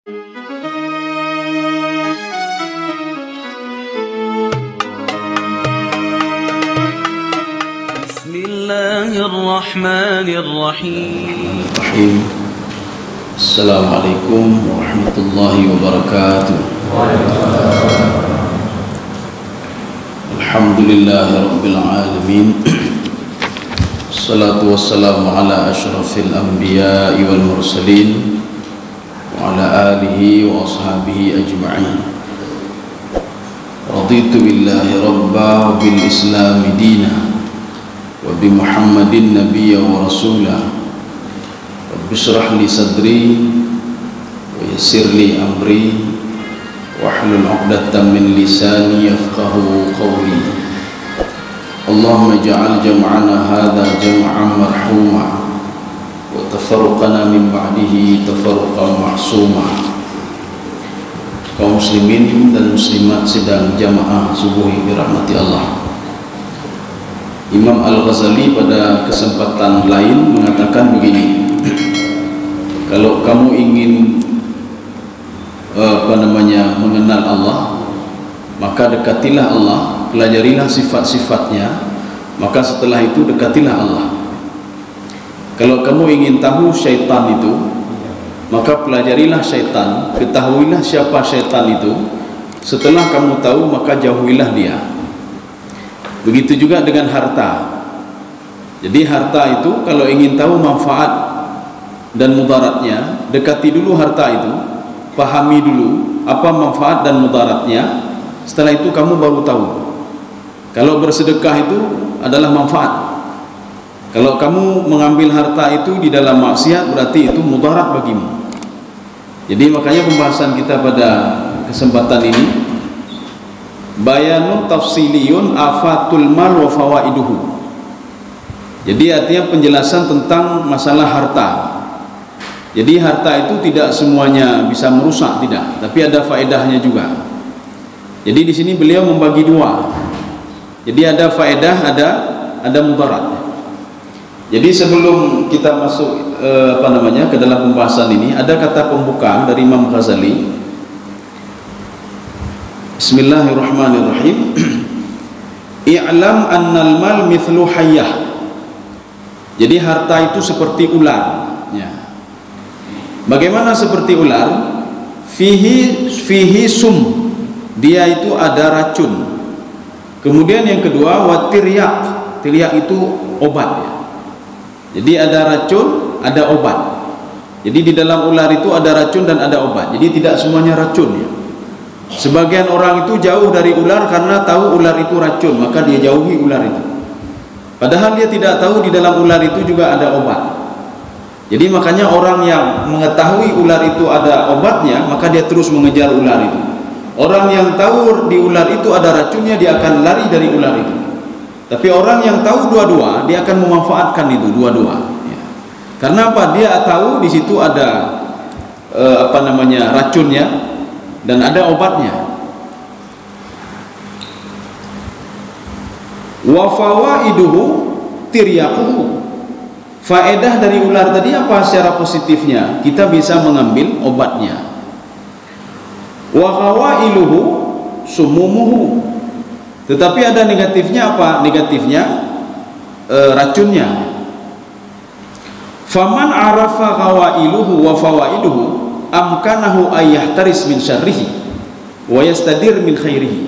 Bismillahirrahmanirrahim. Assalamualaikum warahmatullahi wabarakatuh. Alhamdulillahi rabbil alamin. Assalatu wassalamu ala asyrafil anbiya'i wal mursalin wa ala alihi wa ashabihi ajma'in. Raditu billahi rabba wa bil islami dina wa bi Muhammadin nabiyya wa rasulah. Rabbi shrah li sadri wa yassir li amri wahlul 'uqdatam min lisani yafqahu qawli. Allahumma ij'al jam'ana hadha jam'an marhuma wa tafarruqana min ba'dihi tafarruqan mahsuma. Kaum muslimin dan muslimat sedang jamaah subuh dirahmati Allah. Imam Al-Ghazali pada kesempatan lain mengatakan begini, kalau kamu ingin mengenal Allah, maka dekatilah Allah, pelajarilah sifat-sifatnya, maka setelah itu dekatilah Allah. Kalau kamu ingin tahu syaitan itu, maka pelajarilah syaitan, ketahuilah siapa syaitan itu. Setelah kamu tahu, maka jauhilah dia. Begitu juga dengan harta. Jadi harta itu kalau ingin tahu manfaat dan mudaratnya, dekati dulu harta itu, pahami dulu apa manfaat dan mudaratnya. Setelah itu kamu baru tahu. Kalau bersedekah itu adalah manfaat. Kalau kamu mengambil harta itu di dalam maksiat, berarti itu mudarat bagimu. Jadi makanya pembahasan kita pada kesempatan ini bayanun tafsiliyun afatul mal wa fawaiduhu. Jadi artinya penjelasan tentang masalah harta. Jadi harta itu tidak semuanya bisa merusak, tidak, tapi ada faedahnya juga. Jadi di sini beliau membagi dua. Jadi ada faedah, ada mudarat. Jadi sebelum kita masuk ke dalam pembahasan ini, ada kata pembuka dari Imam Ghazali. Bismillahirrahmanirrahim. I'lam annal mal mithlu hayyah. Jadi harta itu seperti ular, ya. Bagaimana seperti ular? Fihi sum. Dia itu ada racun. Kemudian yang kedua watiryak. Tiryak itu obat, ya. Jadi ada racun, ada obat. Jadi di dalam ular itu ada racun dan ada obat. Jadi tidak semuanya racun, ya. Sebagian orang itu jauh dari ular karena tahu ular itu racun, maka dia jauhi ular itu. Padahal dia tidak tahu di dalam ular itu juga ada obat. Jadi makanya orang yang mengetahui ular itu ada obatnya, maka dia terus mengejar ular itu. Orang yang tahu di ular itu ada racunnya, dia akan lari dari ular itu. Tapi orang yang tahu dua-dua, dia akan memanfaatkan itu dua-dua, ya. Karena apa? Dia tahu di situ ada racunnya dan ada obatnya. Wa fawaiduhu tiryaquhu. Faedah dari ular tadi apa secara positifnya? Kita bisa mengambil obatnya. Wa khawailuhu sumumuhu. Tetapi ada negatifnya apa? Negatifnya racunnya. Faman arafa khawailuhu wa fawaiduhu amkanahu ayyahtaris min syarrihi wa yastadir min khairihi.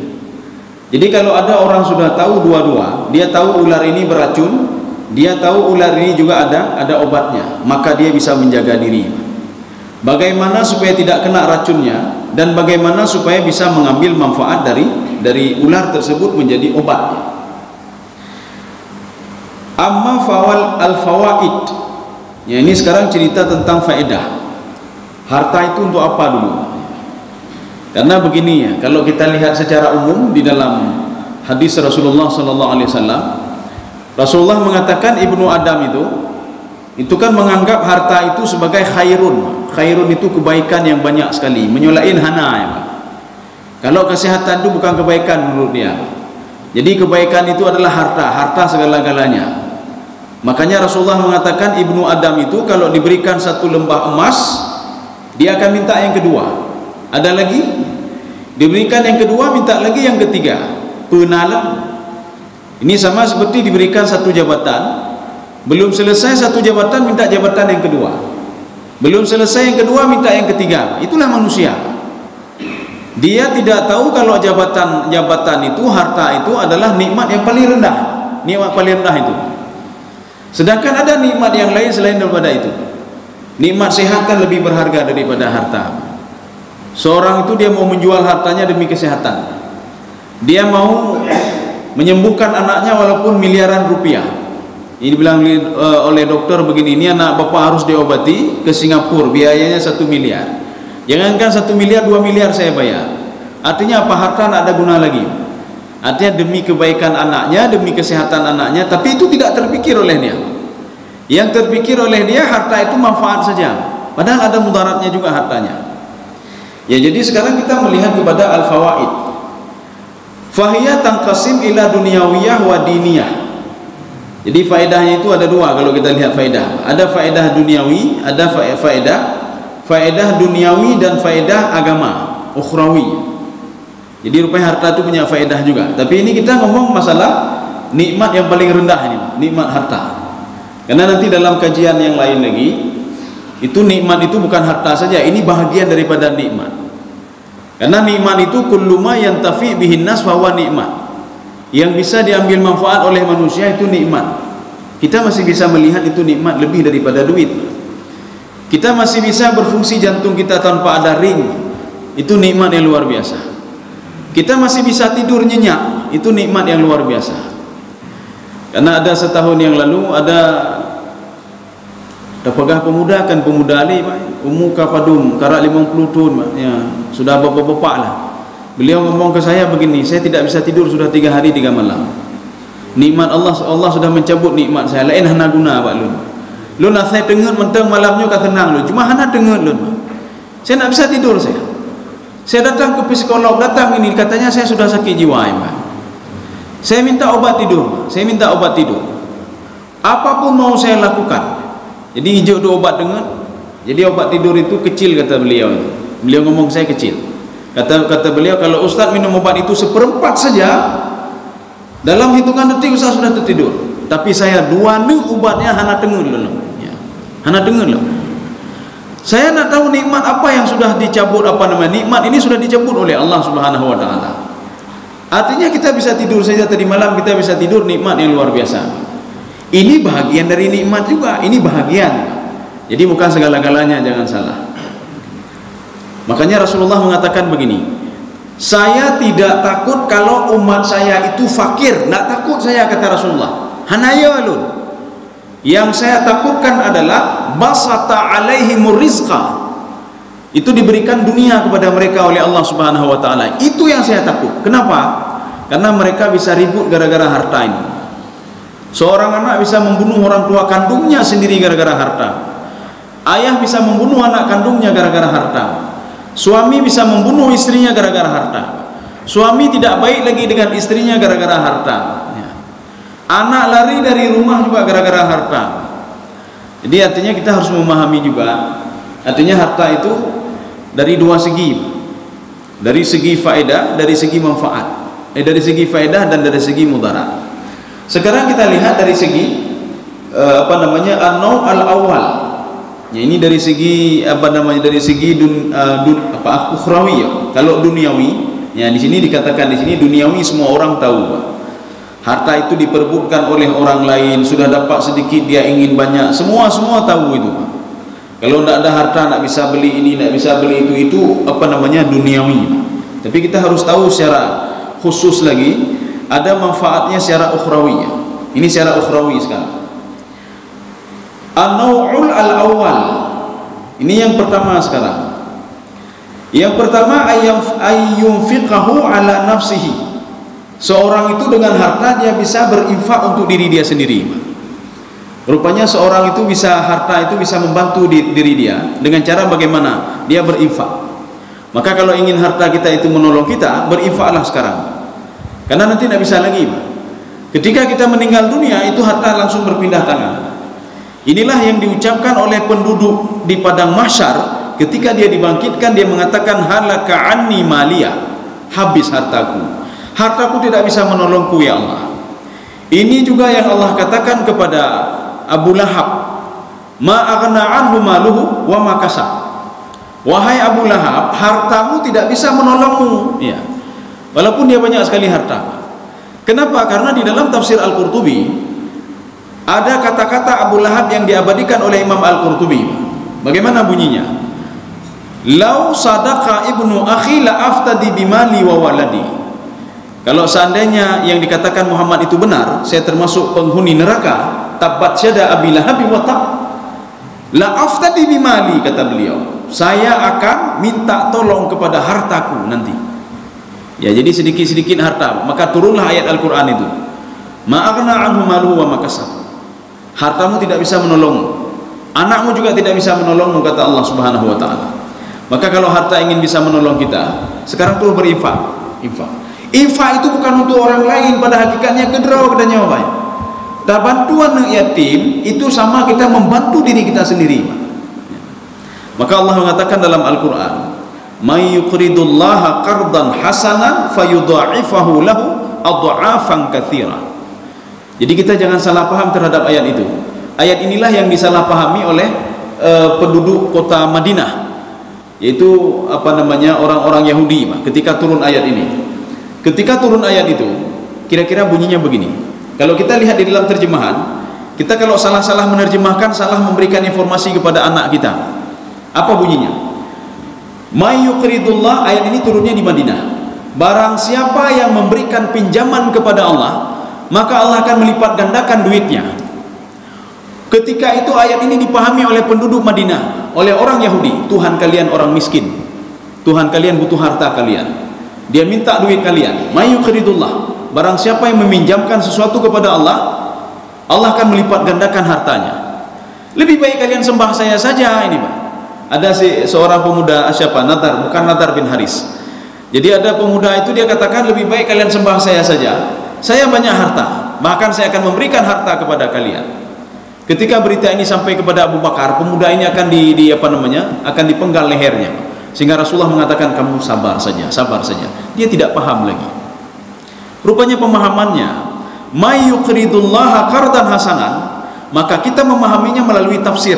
Jadi kalau ada orang sudah tahu dua-dua, dia tahu ular ini beracun, dia tahu ular ini juga ada obatnya, maka dia bisa menjaga diri. Bagaimana supaya tidak kena racunnya dan bagaimana supaya bisa mengambil manfaat dari ular tersebut menjadi obatnya. Amma fawal al-fawaid. Ya, ini sekarang cerita tentang faedah. Harta itu untuk apa dulu? Karena begini, ya, kalau kita lihat secara umum di dalam hadis Rasulullah SAW, Rasulullah mengatakan Ibnu Adam itu kan menganggap harta itu sebagai khairun. Khairun itu kebaikan yang banyak sekali, menyolain hana, ya. Kalau kesehatan itu bukan kebaikan menurut dia. Jadi kebaikan itu adalah harta segala-galanya. Makanya Rasulullah mengatakan Ibnu Adam itu kalau diberikan satu lembah emas, dia akan minta yang kedua. Ada lagi, diberikan yang kedua, minta lagi yang ketiga. Penalam. Ini sama seperti diberikan satu jabatan, belum selesai satu jabatan minta jabatan yang kedua, belum selesai yang kedua minta yang ketiga. Itulah manusia. Dia tidak tahu kalau jabatan itu, harta itu adalah nikmat yang paling rendah, nikmat paling rendah itu. Sedangkan ada nikmat yang lain selain daripada itu. Nikmat sehat kan lebih berharga daripada harta. Seorang itu dia mau menjual hartanya demi kesehatan. Dia mau menyembuhkan anaknya walaupun miliaran rupiah. Ini bilang oleh dokter begini, ini anak bapak harus diobati ke Singapura, biayanya 1 miliar. Jangankan 1 miliar, 2 miliar saya bayar. Artinya apa? Harta tidak ada guna lagi. Artinya demi kebaikan anaknya, demi kesehatan anaknya, tapi itu tidak terpikir oleh dia. Yang terpikir oleh dia harta itu manfaat saja, padahal ada mudaratnya juga hartanya. Ya, jadi sekarang kita melihat kepada al-fawaid. Fahiyah tanqasim ila dunyawiyah wa diniyah. Jadi faedahnya itu ada dua kalau kita lihat faedah. Ada faedah duniawi, ada faedah duniawi dan faedah agama, ukhrawi. Jadi rupanya harta itu punya faedah juga. Tapi ini kita ngomong masalah nikmat yang paling rendah ini, nikmat harta. Karena nanti dalam kajian yang lain lagi, itu nikmat itu bukan harta saja, ini bahagian daripada nikmat. Karena nikmat itu kullu ma yantafi bihin nas fa huwa nikmat. Yang bisa diambil manfaat oleh manusia itu nikmat. Kita masih bisa melihat itu nikmat lebih daripada duit. Kita masih bisa berfungsi jantung kita tanpa ada ring. Itu nikmat yang luar biasa. Kita masih bisa tidur nyenyak. Itu nikmat yang luar biasa. Karena ada setahun yang lalu ada pegah pemuda kan, pemuda Ali umur kapadum karak 50 tahun ya, sudah bapak-bapak lah. Beliau ngomong ke saya begini, saya tidak bisa tidur sudah 3 hari 3 malam. Nikmat Allah sudah mencabut nikmat saya, lain hana guna pak lun. Lun saya dengar mentang malamnya kata tenang lun, cuma hana dengar lun. Saya tak bisa tidur saya. Saya datang ke psikolog, datang ini katanya saya sudah sakit jiwa ya, Pak. Saya minta obat tidur, saya minta obat tidur. Apapun mau saya lakukan. Jadi hijau tu obat dengar. Jadi obat tidur itu kecil kata beliau itu. Beliau ngomong saya kecil. Kata beliau kalau ustaz minum obat itu 1/4 saja, dalam hitungan detik ustaz sudah tertidur. Tapi saya 2 obatnya hana dengar dulu. Ya. Hana dengar dulu. Saya nak tahu nikmat apa yang sudah dicabut, apa namanya? Nikmat ini sudah dicabut oleh Allah Subhanahu wa taala. Artinya kita bisa tidur saja tadi malam, kita bisa tidur, nikmat yang luar biasa. Ini bahagian dari nikmat juga, ini bahagian. Jadi bukan segala-galanya, jangan salah. Makanya Rasulullah mengatakan begini, saya tidak takut kalau umat saya itu fakir, tidak takut saya, kata Rasulullah. Hanaya alun. Yang saya takutkan adalah basata alaihimur rizqa. Itu diberikan dunia kepada mereka oleh Allah Subhanahu wa taala. Itu yang saya takut. Kenapa? Karena mereka bisa ribut gara-gara harta ini. Seorang anak bisa membunuh orang tua kandungnya sendiri gara-gara harta. Ayah bisa membunuh anak kandungnya gara-gara harta. Suami bisa membunuh istrinya gara-gara harta. Suami tidak baik lagi dengan istrinya gara-gara harta. Anak lari dari rumah juga gara-gara harta. Jadi artinya kita harus memahami juga, artinya harta itu dari dua segi. Dari segi faedah, dari segi manfaat. Dari segi faedah dan dari segi mudarat. Sekarang kita lihat dari segi an-naw' al-awwal. Ya, ini dari segi dari segi ukhrawi ya. Kalau duniawi, ya di sini dikatakan di sini duniawi semua orang tahu. Harta itu diperebutkan oleh orang lain, sudah dapat sedikit dia ingin banyak. Semua tahu itu. Kalau tidak ada harta tidak bisa beli ini, tidak bisa beli itu duniawi. Tapi kita harus tahu secara khusus lagi ada manfaatnya secara ukhrawi. Ini secara ukhrawi sekarang. An-naw'ul al-awwal. Ini yang pertama sekarang. Yang pertama ayyunfiqahu ala nafsihi. Seorang itu dengan harta dia bisa berinfak untuk diri dia sendiri. Rupanya seorang itu bisa, harta itu bisa membantu diri dia dengan cara bagaimana? Dia berinfak. Maka kalau ingin harta kita itu menolong kita, berinfaklah sekarang. Karena nanti tidak bisa lagi. Ketika kita meninggal dunia, itu harta langsung berpindah tangan. Inilah yang diucapkan oleh penduduk di padang mahsyar ketika dia dibangkitkan dia mengatakan halaka anni maliyah, habis hartaku tidak bisa menolongku ya Allah. Ini juga yang Allah katakan kepada Abu Lahab, ma aghna anhu maluhu wa ma kasab. Wahai Abu Lahab, hartamu tidak bisa menolongmu, ya. Walaupun dia banyak sekali harta. Kenapa? Karena di dalam tafsir Al-Qurtubi ada kata-kata Abu Lahab yang diabadikan oleh Imam Al-Qurtubi. Bagaimana bunyinya? Lau sadaqa ibnu akhi la aftadi bimali wa waladi. Kalau seandainya yang dikatakan Muhammad itu benar, saya termasuk penghuni neraka, tabbat syada abi lahab wa tab, la aftadi bimali, kata beliau, saya akan minta tolong kepada hartaku nanti. Ya, jadi sedikit-sedikit harta. Maka turunlah ayat Al-Quran itu, ma aghna anhu maluhu wa ma kasab. Hartamu tidak bisa menolongmu, anakmu juga tidak bisa menolongmu, kata Allah Subhanahu wa taala. Maka kalau harta ingin bisa menolong kita, sekarang tuh berinfak. Infak itu bukan untuk orang lain, pada hakikatnya kedraw katanya Bapak. Dan bantuan yatim itu sama kita membantu diri kita sendiri. Maka Allah mengatakan dalam Al-Quran, may yuqridullaha qardan hasanan fayudha'ifahu lahu adha'afan katsira. Jadi kita jangan salah paham terhadap ayat itu. Ayat inilah yang disalahpahami oleh penduduk kota Madinah, yaitu orang-orang Yahudi ketika turun ayat ini. Ketika turun ayat itu, kira-kira bunyinya begini. Kalau kita lihat di dalam terjemahan, kita kalau salah-salah menerjemahkan, salah memberikan informasi kepada anak kita. Apa bunyinya? May yuqridullah, ayat ini turunnya di Madinah. Barang siapa yang memberikan pinjaman kepada Allah, maka Allah akan melipat gandakan duitnya. Ketika itu ayat ini dipahami oleh penduduk Madinah, oleh orang Yahudi. Tuhan kalian orang miskin, Tuhan kalian butuh harta kalian, dia minta duit kalian. May yuqridullah, barang siapa yang meminjamkan sesuatu kepada Allah, Allah akan melipat gandakan hartanya. Lebih baik kalian sembah saya saja. Ini Pak, ada seorang pemuda, siapa? Nadar, bukan Nadar bin Haris. Jadi ada pemuda itu, dia katakan lebih baik kalian sembah saya saja, saya banyak harta, bahkan saya akan memberikan harta kepada kalian. Ketika berita ini sampai kepada Abu Bakar, pemuda ini akan akan dipenggal lehernya, sehingga Rasulullah mengatakan, kamu sabar saja. Dia tidak paham lagi. Rupanya pemahamannya, may yuqridullaha qardan hasanan, maka kita memahaminya melalui tafsir.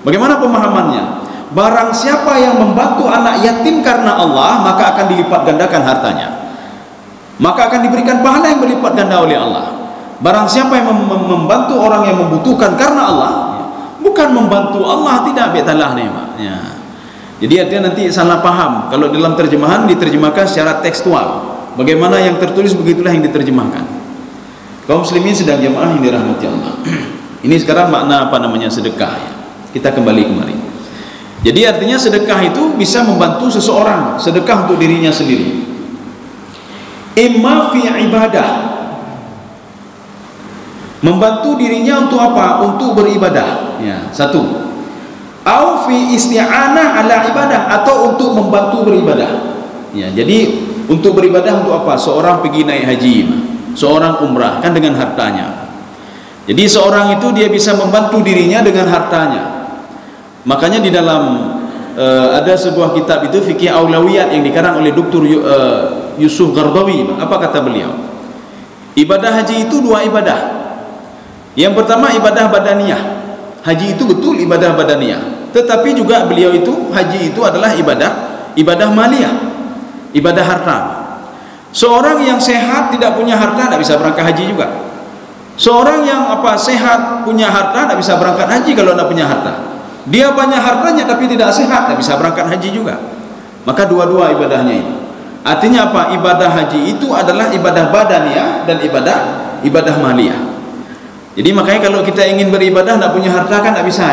Bagaimana pemahamannya? Barang siapa yang membantu anak yatim karena Allah, maka akan dilipat gandakan hartanya, maka akan diberikan pahala yang berlipat ganda oleh Allah. Barang siapa yang membantu orang yang membutuhkan karena Allah, bukan membantu Allah, tidak betalah nih Pak. Ya. Jadi artinya nanti salah paham. Kalau dalam terjemahan diterjemahkan secara tekstual, bagaimana yang tertulis begitulah yang diterjemahkan. Kaum muslimin sedang jamaah yang dirahmati Allah. Ini sekarang makna sedekah ya. Kita kembali kemari. Jadi artinya sedekah itu bisa membantu seseorang, sedekah untuk dirinya sendiri. Imma fi ibadah, membantu dirinya untuk apa? Untuk beribadah. Ya, satu. Au fi isti'anah ala ibadah, atau untuk membantu beribadah. Ya, jadi untuk beribadah untuk apa? Seorang pergi naik haji, seorang umrah, kan dengan hartanya. Jadi seorang itu dia bisa membantu dirinya dengan hartanya. Makanya di dalam ada sebuah kitab itu Fikih Aulawiyat yang dikarang oleh Dr. Yusuf Qardawi. Apa kata beliau? Ibadah haji itu dua ibadah. Yang pertama ibadah badaniyah. Haji itu betul ibadah badaniyah, tetapi juga beliau itu haji itu adalah ibadah maliyah, ibadah harta. Seorang yang sehat tidak punya harta tidak bisa berangkat haji juga. Seorang yang sehat punya harta tidak bisa berangkat haji kalau tidak punya harta. Dia banyak hartanya tapi tidak sehat, tidak bisa berangkat haji juga. Maka dua-dua ibadahnya itu. Artinya apa? Ibadah haji itu adalah ibadah badaniyah dan ibadah maliyah. Jadi makanya kalau kita ingin beribadah tidak punya harta kan tidak bisa.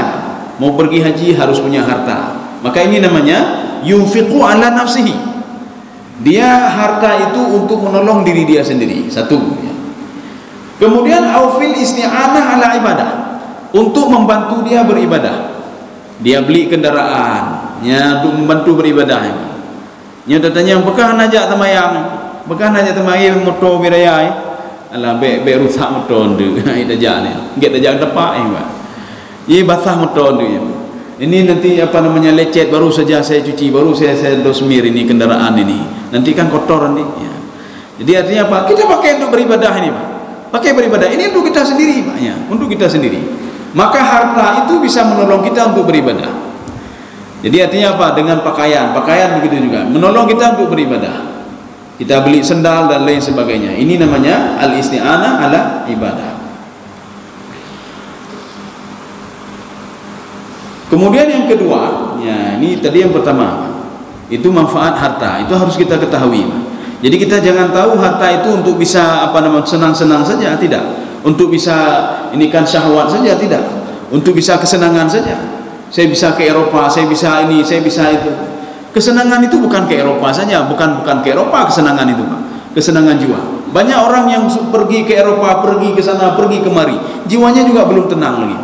Mau pergi haji harus punya harta. Maka ini namanya yunfiqu ala nafsihi. Dia harta itu untuk menolong diri dia sendiri. Satu. Kemudian aufil isti'anah ala ibadah, untuk membantu dia beribadah. Dia beli kendaraan, untuk membantu beribadah. Datanya bekan aja temayang motor biraya. Alah be rusak motor tu. Ida jane. Nget dah depak Pak. Ye basah motor tu. ini nanti apa namanya lecet, baru saja saya cuci, baru saya dosmir ini kendaraan ini, nanti kan kotor nanti ya. Jadi artinya apa? Kita pakai untuk beribadah ini Pak, pakai beribadah ini untuk kita sendiri Pak ya, untuk kita sendiri. Maka harta itu bisa menolong kita untuk beribadah. Jadi artinya apa? Dengan pakaian begitu juga menolong kita untuk beribadah. Kita beli sendal dan lain sebagainya. Ini namanya al-isti'anah ala ibadah. Kemudian yang kedua, ya ini tadi yang pertama, itu manfaat harta. Itu harus kita ketahui. Jadi kita jangan tahu harta itu untuk bisa apa namanya senang-senang saja, tidak. Untuk bisa ini kan syahwat saja, tidak. Untuk bisa kesenangan saja. Saya bisa ke Eropa, saya bisa ini, saya bisa itu. Kesenangan itu bukan ke Eropa saja, bukan ke Eropa kesenangan itu Pak. Kesenangan jiwa. Banyak orang yang pergi ke Eropa, pergi ke sana, pergi kemari, jiwanya juga belum tenang lagi.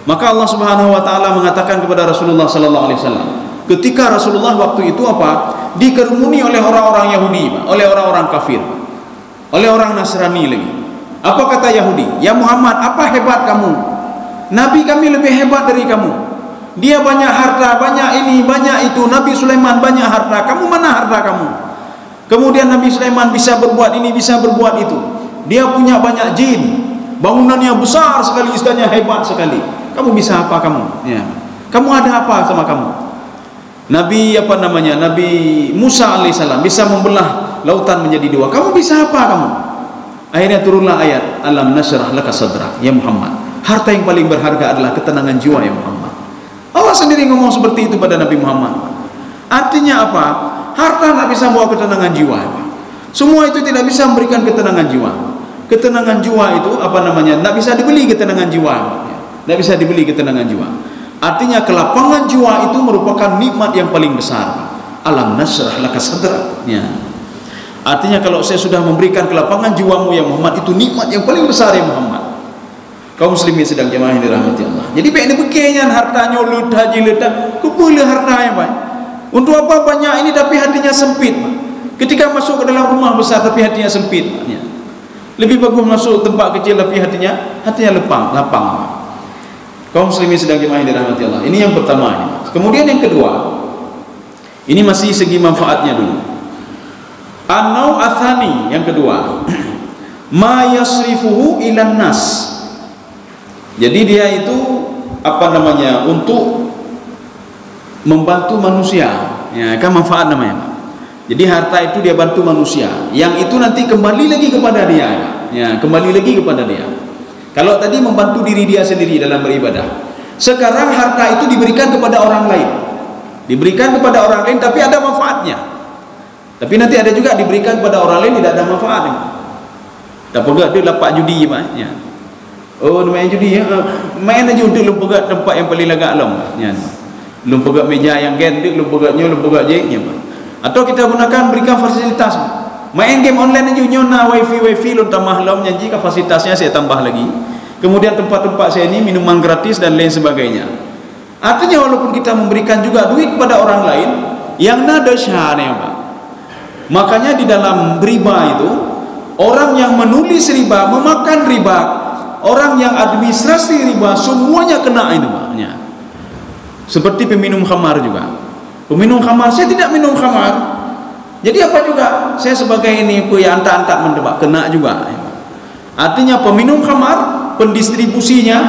Maka Allah Subhanahu wa taala mengatakan kepada Rasulullah sallallahu alaihi wasallam, ketika Rasulullah waktu itu apa? Dikerumuni oleh orang-orang Yahudi, Pak, oleh orang-orang kafir, oleh orang Nasrani lagi. Apa kata Yahudi? Ya Muhammad, apa hebat kamu? Nabi kami lebih hebat dari kamu. Dia banyak harta, banyak ini, banyak itu. Nabi Sulaiman banyak harta. Kamu mana harta kamu? Kemudian Nabi Sulaiman bisa berbuat ini, bisa berbuat itu. Dia punya banyak jin. Bangunannya besar sekali, istilahnya hebat sekali. Kamu bisa apa kamu? Ya. Kamu ada apa sama kamu? Nabi apa namanya? Nabi Musa alaihissalam bisa membelah lautan menjadi dua. Kamu bisa apa kamu? Akhirnya turunlah ayat, Alam nashrah laka sadrak ya Muhammad. Harta yang paling berharga adalah ketenangan jiwa ya Muhammad. Allah sendiri ngomong seperti itu pada Nabi Muhammad. Artinya apa? Harta tidak bisa membawa ketenangan jiwa. Semua itu tidak bisa memberikan ketenangan jiwa. Ketenangan jiwa itu apa namanya? Tidak bisa dibeli ketenangan jiwa. Tidak bisa dibeli ketenangan jiwa. Artinya kelapangan jiwa itu merupakan nikmat yang paling besar. Alam nashrah laka sadrak. Ya. Artinya kalau saya sudah memberikan kelapangan jiwamu ya Muhammad, itu nikmat yang paling besar ya Muhammad. Kaum muslimin sedang jemaah yang dirahmati Allah. Jadi baik ni bekenya hartanya lut haji letak, kupula hartanya Pak. Untuk apa banyak ini tapi hatinya sempit Pak. Ketika masuk ke dalam rumah besar tapi hatinya sempit Pak. Ya. Lebih bagus masuk tempat kecil tapi hatinya lapang Pak. Kaum muslimin sedang jemaah yang dirahmati Allah. Ini yang pertama ini. Kemudian yang kedua, ini masih segi manfaatnya dulu. An-nau athani yang kedua, ma yasrifuhu ilan nas. Jadi dia itu apa namanya untuk membantu manusia, ya kan manfaat namanya. Jadi harta itu dia bantu manusia, yang itu nanti kembali lagi kepada dia, ya kembali lagi kepada dia. Kalau tadi membantu diri dia sendiri dalam beribadah, sekarang harta itu diberikan kepada orang lain, diberikan kepada orang lain tapi ada manfaatnya. Tapi nanti ada juga diberikan kepada orang lain tidak ada manfaatnya. Tak pegat dia lapak judi Pak, ya. Oh main judi ya, main aja untuk lu pegat tempat yang paling lagak alam ya. Lu pegat meja yang gendek, lu pegatnya, lu pegat je ya. Atau kita gunakan berikan fasilitas. Main game online aja nyona wifi lu tambah lam janji kapasitasnya saya tambah lagi. Kemudian tempat-tempat saya ini minuman gratis dan lain sebagainya. Artinya walaupun kita memberikan juga duit kepada orang lain yang nada syahane Pak. Makanya di dalam riba itu orang yang menulis riba, memakan riba, orang yang administrasi riba semuanya kena itu maknya. Seperti peminum khamar juga. Peminum khamar, saya tidak minum khamar. Jadi apa juga? Saya sebagai ini yang angkat mendebak kena juga. Artinya peminum khamar, pendistribusinya,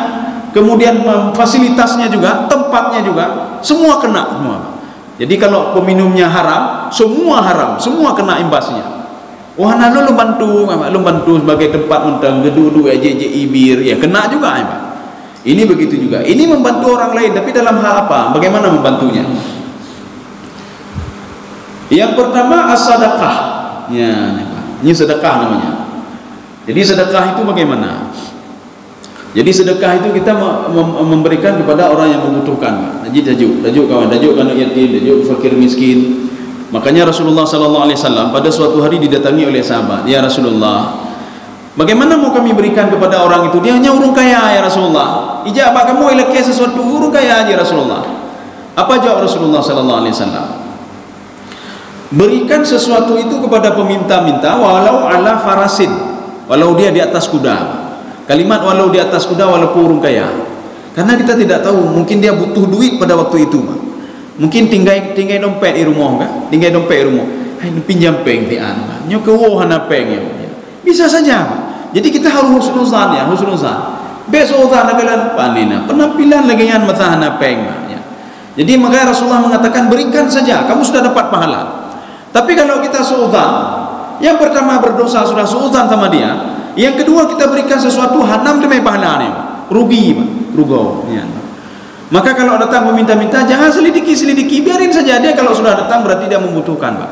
kemudian fasilitasnya juga, tempatnya juga, semua kena semua. Jadi kalau peminumnya haram, semua kena imbasnya. Wah, lu bantu sebagai tempat untuk gedung aja ibir, ya kena juga ya Pak. Ini begitu juga. Ini membantu orang lain, tapi dalam hal apa? Bagaimana membantunya? Yang pertama as-sadaqah. Ya, ini sedekah namanya. Jadi sedekah itu bagaimana? Jadi sedekah itu kita memberikan kepada orang yang membutuhkan. Dajuk kawan yatim, dajuk fakir miskin. Makanya Rasulullah sallallahu alaihi wasallam pada suatu hari didatangi oleh sahabat, "Ya Rasulullah, bagaimana mau kami berikan kepada orang itu? Dia hanya orang kaya ya Rasulullah. Ijabah kamu ilakai sesuatu orang kaya aja Rasulullah." Apa jawab Rasulullah sallallahu alaihi wasallam? Berikan sesuatu itu kepada peminta-minta walau ala farasin, walau dia di atas kuda. Kalimat walau di atas kuda walaupun orang kaya. Karena kita tidak tahu, mungkin dia butuh duit pada waktu itu, Pak. Mungkin tinggal dompet di rumah, kan? Tinggal dompet di rumah. Hai, pinjam peng tian, Pak. Nyo kewo hana peng ya. Bisa saja, Pak. Jadi kita harus husnuzan ya, husnuzan. Besok tak nagalan panina, penampilan lagi yang matahana peng, Pak. Ya. Jadi makanya Rasulullah mengatakan berikan saja, kamu sudah dapat pahala. Tapi kalau kita suudzan, yang pertama berdosa sudah suudzan sama dia, yang kedua kita berikan sesuatu hanam demi pahalanya, rugi, Pak. Rugo. Ya. Maka kalau datang meminta-minta, jangan selidiki, biarin saja dia. Kalau sudah datang berarti dia membutuhkan, Pak.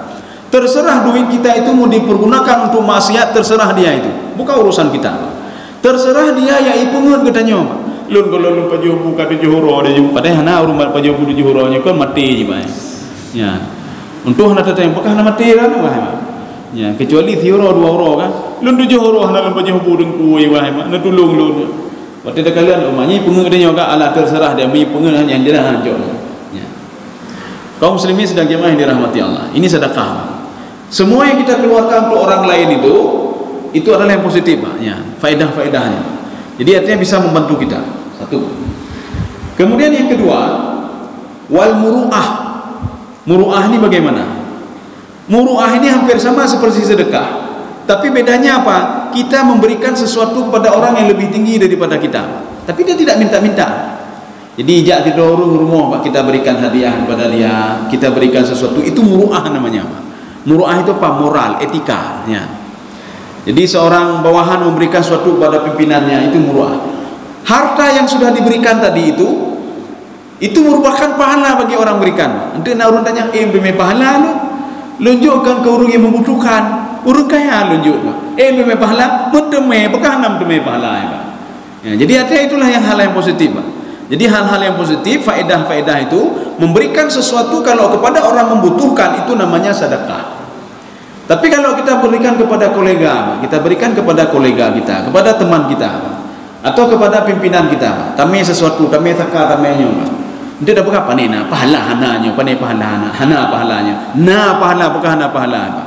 Terserah duit kita itu mau dipergunakan untuk maksiat, terserah dia itu, bukan urusan kita, Pak. Terserah dia ya ipungun katanya, Pak. Lun kalau lun pajobu kata johoro ada juga, padahal hana rumah pajobu di johoro nya kan mati je, Pak. Ya. Untuk hana teteh apakah hana mati kan, Pak. Ya, kecuali thioro dua oro kan. Lun di johoro hana lun pajobu dengku ya, Pak. Na tulung lun. Waktu itu kalian rumahnya pengen dia juga ala terserah dia mi pengen yang dia hancur. Ya. Kaum muslimin sedang jemaah yang dirahmati Allah. Ini sedekah. Semua yang kita keluarkan untuk orang lain itu adalah yang positif, Pak. Ya, faedah-faedahnya. Jadi artinya bisa membantu kita. Satu. Kemudian yang kedua, wal muru'ah. Muru'ah ini bagaimana? Muru'ah ini hampir sama seperti sedekah. Tapi bedanya apa? Kita memberikan sesuatu kepada orang yang lebih tinggi daripada kita. Tapi dia tidak minta-minta. Jadi ijak tidur rumah, Pak, kita berikan hadiah kepada dia, kita berikan sesuatu, itu muru'ah namanya, Pak. Muru'ah itu apa? Moral, etika, ya. Jadi seorang bawahan memberikan sesuatu kepada pimpinannya, itu muru'ah. Harta yang sudah diberikan tadi itu merupakan pahala bagi orang berikan. Nanti orang tanya, beri pahala lu? Lunjukkan ke orang yang membutuhkan. Urung kaya lunjuk, Pak. Demi pahala, muteme, bukan nam demi pahala, Pak. Ya, jadi artinya itulah yang hal yang positif, Pak. Jadi hal-hal yang positif, faedah-faedah itu memberikan sesuatu kalau kepada orang membutuhkan, itu namanya sedekah. Tapi kalau kita berikan kepada kolega, kita berikan kepada kolega kita, kepada teman kita, atau kepada pimpinan kita, Pak. Tamai sesuatu, tamai taka, tamai nyo, Pak. Dia dah bukan panena, pahala hananya, panai pahala hana pahalanya, na pahala bukan hana pahala, Pak.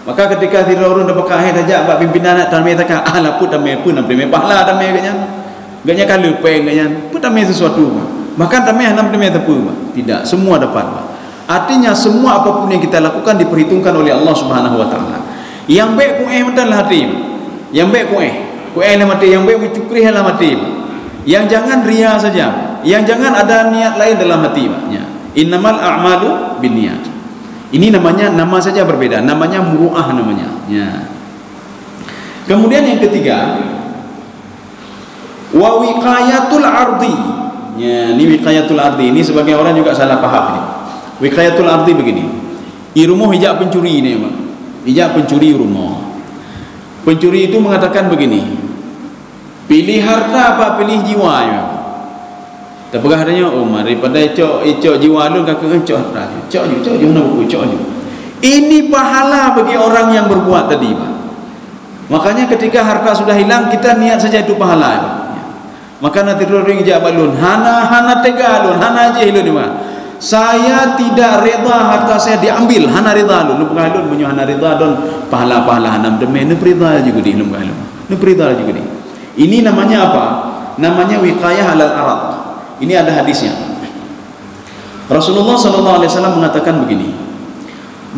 Maka ketika tidak orang dapat kahir saja, Pak pimpinan nak tamai taka, lah pun tamai pun nak tamai pahala tamai gaknya kalau peng gaknya pun tamai sesuatu, Pak. Bahkan tamai hanam tamai tepu, Pak. Tidak, semua dapat, Pak. Artinya semua apapun yang kita lakukan diperhitungkan oleh Allah Subhanahu wa taala. Yang baik ku mental hati. Yang baik ku lah mati, yang baik mencukri lah mati. Yang jangan ria saja. Yang jangan ada niat lain dalam hati, Pak. Ya. Innamal a'malu binniyat. Ini namanya, nama saja berbeda, namanya muru'ah namanya. Ya. Kemudian yang ketiga, wa wiqayatul ardi. Ya, ini wiqayatul ardi. Ini sebagai orang juga salah paham ini. Wiqayatul ardi begini. I rumah hijab pencuri ini, Pak. Hijab pencuri rumah. Pencuri itu mengatakan begini. Pilih harta apa pilih jiwa, ya. Tapi katanya, daripada icok jiwa lu kakak icok harta. Icok nak buku icok. Ini pahala bagi orang yang berbuat tadi, Pak. Makanya ketika harta sudah hilang, kita niat saja itu pahala, Pak. Maka nanti orang ijab balun, hana tega lun, hana aja hilun, Pak. Saya tidak reda harta saya diambil, hana reda lun. Lu bukan lun punya hana reda don pahala-pahala hanam demi ne reda juga di lu bukan lun. Ne reda juga di. Ini namanya apa? Namanya wiqayah halal arad. Ini ada hadisnya. Rasulullah sallallahu alaihi wasallam mengatakan begini.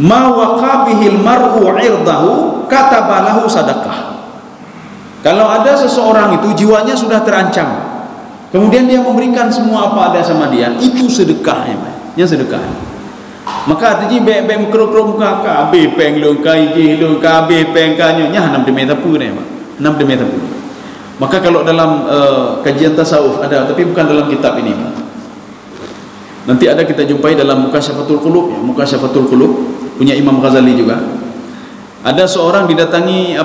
Ma waqabihil mar'u 'irdahu katabalahu sadaqah. Kalau ada seseorang itu jiwanya sudah terancam, kemudian dia memberikan semua apa ada sama dia, itu sedekahnya, Pak. Yang sedekah. Maka artinya be mikro muka ka be peng long kai ji long ka be peng kanyo nya 6 meter pu ne, Pak. 6 meter pu. Maka kalau dalam kajian tasawuf ada, tapi bukan dalam kitab ini, Pak. Nanti ada kita jumpai dalam Mukasyafatul Qulub, ya, Mukasyafatul Qulub punya Imam Ghazali juga. Ada seorang didatangi